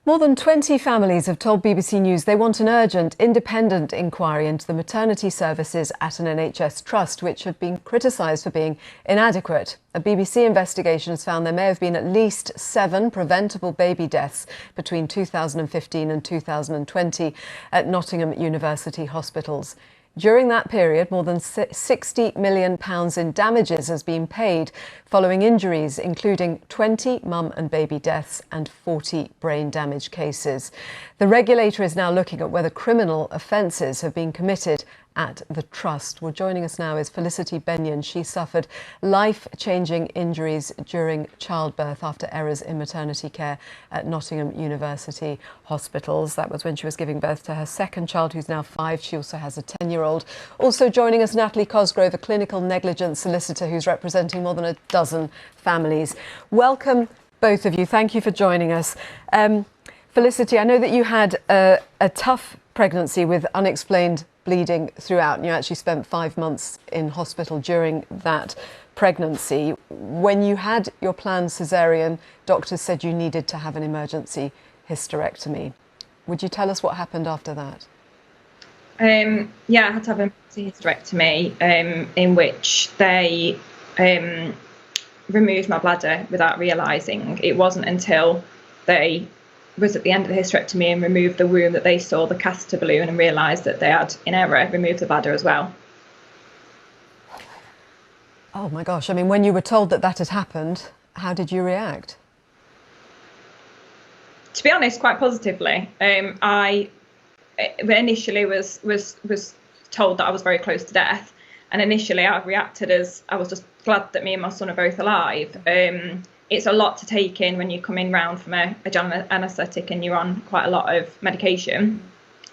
More than 20 families have told BBC News they want an urgent, independent inquiry into the maternity services at an NHS trust, which have been criticised for being inadequate. A BBC investigation has found there may have been at least 7 preventable baby deaths between 2015 and 2020 at Nottingham University hospitals. During that period, more than £60 million in damages has been paid following injuries, including 20 mum and baby deaths and 40 brain damage cases. The regulator is now looking at whether criminal offences have been committed at the trust. Well, joining us now is Felicity. She suffered life-changing injuries during childbirth after errors in maternity care at Nottingham University hospitals. That was when she was giving birth to her second child, who's now 5. She also has a 10-year-old. Also joining us, Natalie Cosgrove, a clinical negligence solicitor who's representing more than a dozen families. Welcome, both of you. Thank you for joining us. Felicity, I know that you had a tough pregnancy with unexplained bleeding throughout, and you actually spent 5 months in hospital during that pregnancy. When you had your planned caesarean, doctors said you needed to have an emergency hysterectomy. Would you tell us what happened after that? Yeah, I had to have an emergency hysterectomy in which they removed my bladder without realising. It wasn't until they was at the end of the hysterectomy and removed the womb that they saw the catheter balloon and realised that they had, in error, removed the bladder as well. Oh my gosh, I mean, when you were told that that had happened, how did you react? To be honest, quite positively. I initially was told that I was very close to death, and initially I reacted as I was just glad that me and my son are both alive. It's a lot to take in when you're coming round from a general anaesthetic and you're on quite a lot of medication.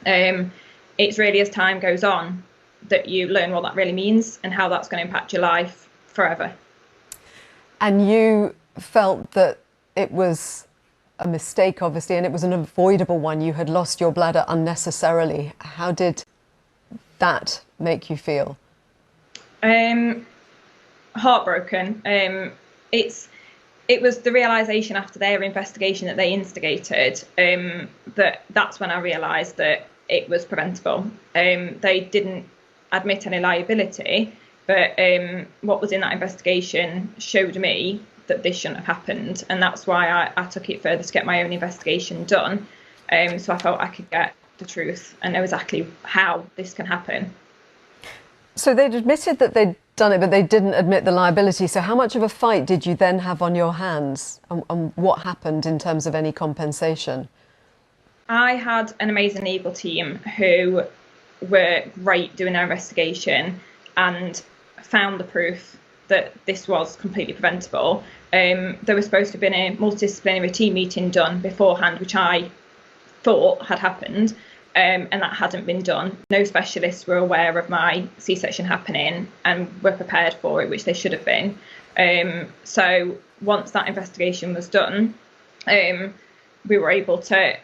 It's really as time goes on that you learn what that really means and how that's going to impact your life forever. And you felt that it was a mistake, obviously, and it was an avoidable one. You had lost your bladder unnecessarily. How did that make you feel? Heartbroken. It was the realisation after their investigation that they instigated, that's when I realised that it was preventable. They didn't admit any liability, but what was in that investigation showed me that this shouldn't have happened, and that's why I took it further to get my own investigation done, so I felt I could get the truth and know exactly how this can happen. So they'd admitted that they'd done it, but they didn't admit the liability. So how much of a fight did you then have on your hands, and what happened in terms of any compensation? I had an amazing legal team who were great doing their investigation and found the proof that this was completely preventable. There was supposed to have been a multidisciplinary team meeting done beforehand, which I thought had happened. And that hadn't been done. No specialists were aware of my C-section happening and were prepared for it, which they should have been. So once that investigation was done, we were able to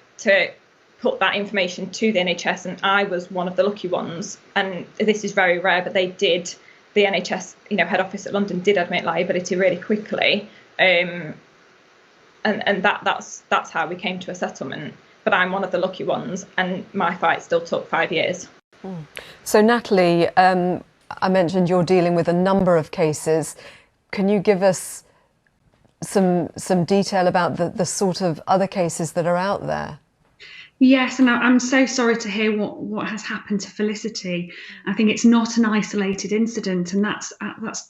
put that information to the NHS, and I was one of the lucky ones. And this is very rare, but they did. The NHS, head office at London did admit liability really quickly, and that's how we came to a settlement. But I'm one of the lucky ones, and my fight still took 5 years. So Natalie, I mentioned you're dealing with a number of cases. Can you give us some detail about the sort of other cases that are out there? Yes, and I'm so sorry to hear what has happened to Felicity. I think it's not an isolated incident, and that's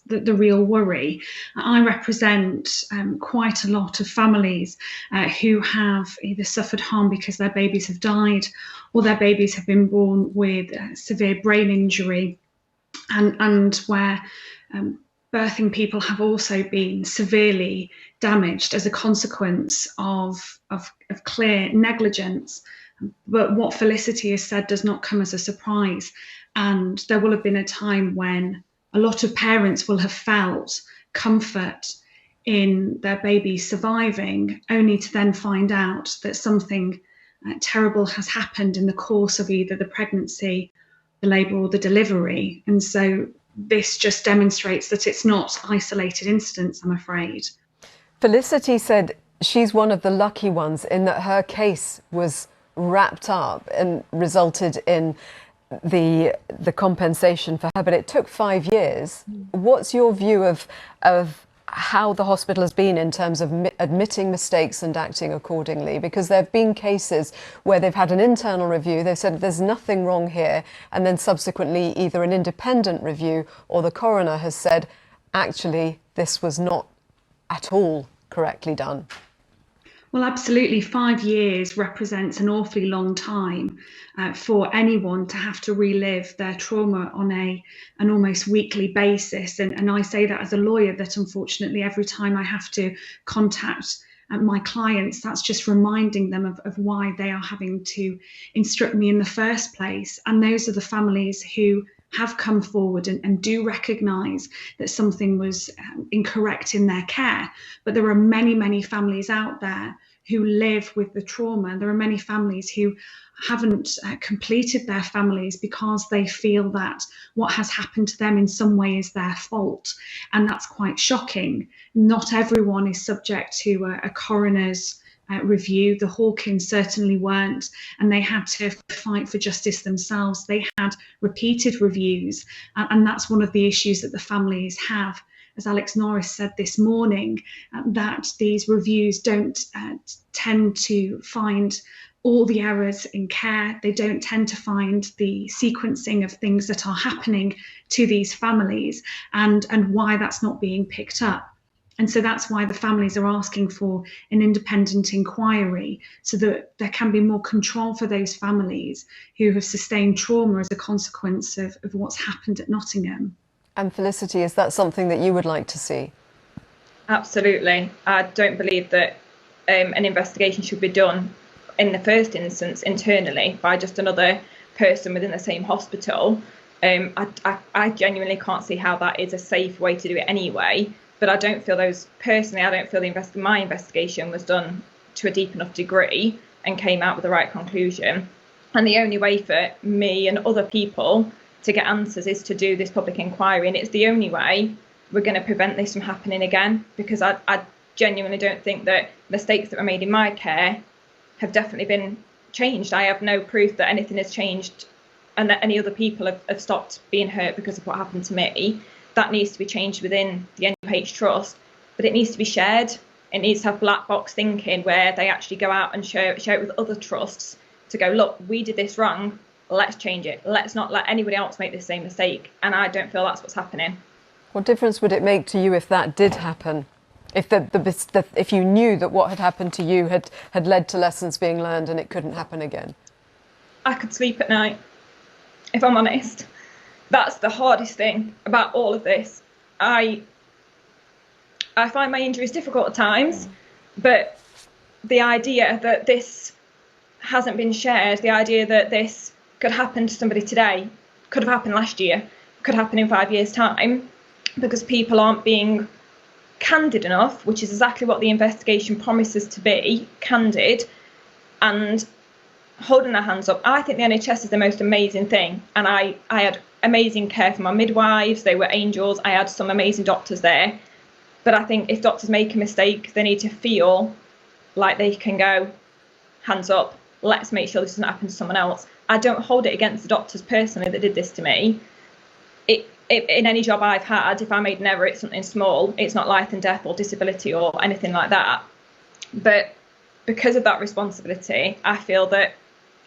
the real worry. I represent quite a lot of families who have either suffered harm because their babies have died, or their babies have been born with severe brain injury, and where birthing people have also been severely damaged as a consequence of clear negligence. But what Felicity has said does not come as a surprise, and there will have been a time when a lot of parents will have felt comfort in their baby surviving, only to then find out that something terrible has happened in the course of either the pregnancy, the labour, or the delivery. And so this just demonstrates that it's not isolated incidents, I'm afraid. Felicity said she's one of the lucky ones in that her case was wrapped up and resulted in the compensation for her, but it took 5 years. What's your view of how the hospital has been in terms of admitting mistakes and acting accordingly? Because there have been cases where they've had an internal review, they've said there's nothing wrong here, and then subsequently either an independent review or the coroner has said, actually, this was not at all correctly done. Well, absolutely. 5 years represents an awfully long time for anyone to have to relive their trauma on an almost weekly basis. And I say that as a lawyer, that unfortunately every time I have to contact my clients, that's just reminding them of why they are having to instruct me in the first place. And those are the families who have come forward and do recognise that something was incorrect in their care. But there are many, many families out there who live with the trauma. There are many families who haven't completed their families because they feel that what has happened to them in some way is their fault. And that's quite shocking. Not everyone is subject to a coroner's review. The Hawkins certainly weren't, and they had to fight for justice themselves. They had repeated reviews, and that's one of the issues that the families have. As Alex Norris said this morning, that these reviews don't tend to find all the errors in care. They don't tend to find the sequencing of things that are happening to these families and why that's not being picked up. And so that's why the families are asking for an independent inquiry, so that there can be more control for those families who have sustained trauma as a consequence of what's happened at Nottingham. And Felicity, is that something that you would like to see? Absolutely. I don't believe that an investigation should be done in the first instance internally by just another person within the same hospital. I genuinely can't see how that is a safe way to do it anyway. But I don't feel my investigation was done to a deep enough degree and came out with the right conclusion. And the only way for me and other people to get answers is to do this public inquiry. And it's the only way we're going to prevent this from happening again, because I genuinely don't think that mistakes that were made in my care have definitely been changed. I have no proof that anything has changed and that any other people have stopped being hurt because of what happened to me. That needs to be changed within the NUH Trust, but it needs to be shared. It needs to have black box thinking where they actually go out and share it with other trusts to go, look, we did this wrong, let's change it. Let's not let anybody else make the same mistake. And I don't feel that's what's happening. What difference would it make to you if that did happen? If if you knew that what had happened to you had led to lessons being learned and it couldn't happen again? I could sleep at night, if I'm honest. That's the hardest thing about all of this. I find my injuries difficult at times, but the idea that this hasn't been shared, the idea that this could happen to somebody today, could have happened last year, could happen in 5 years' time, because people aren't being candid enough, which is exactly what the investigation promises to be, candid, and holding their hands up. I think the NHS is the most amazing thing, and I had amazing care for my midwives. They were angels. I had some amazing doctors there. But I think if doctors make a mistake, they need to feel like they can go, hands up, let's make sure this doesn't happen to someone else. I don't hold it against the doctors personally that did this to me. In any job I've had, if I made an error, it's something small. It's not life and death or disability or anything like that. But because of that responsibility, I feel that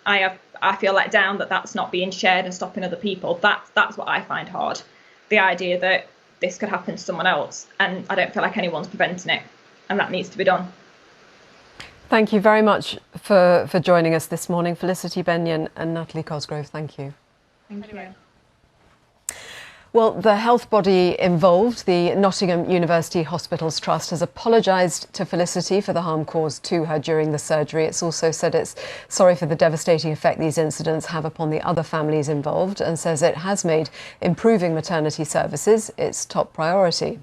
I feel let down that that's not being shared and stopping other people. That's what I find hard. The idea that this could happen to someone else, and I don't feel like anyone's preventing it, and that needs to be done. Thank you very much for joining us this morning, Felicity Benyon and Natalie Cosgrove. Thank you. Thank you. Well, the health body involved, the Nottingham University Hospitals Trust, has apologised to Felicity for the harm caused to her during the surgery. It's also said it's sorry for the devastating effect these incidents have upon the other families involved, and says it has made improving maternity services its top priority.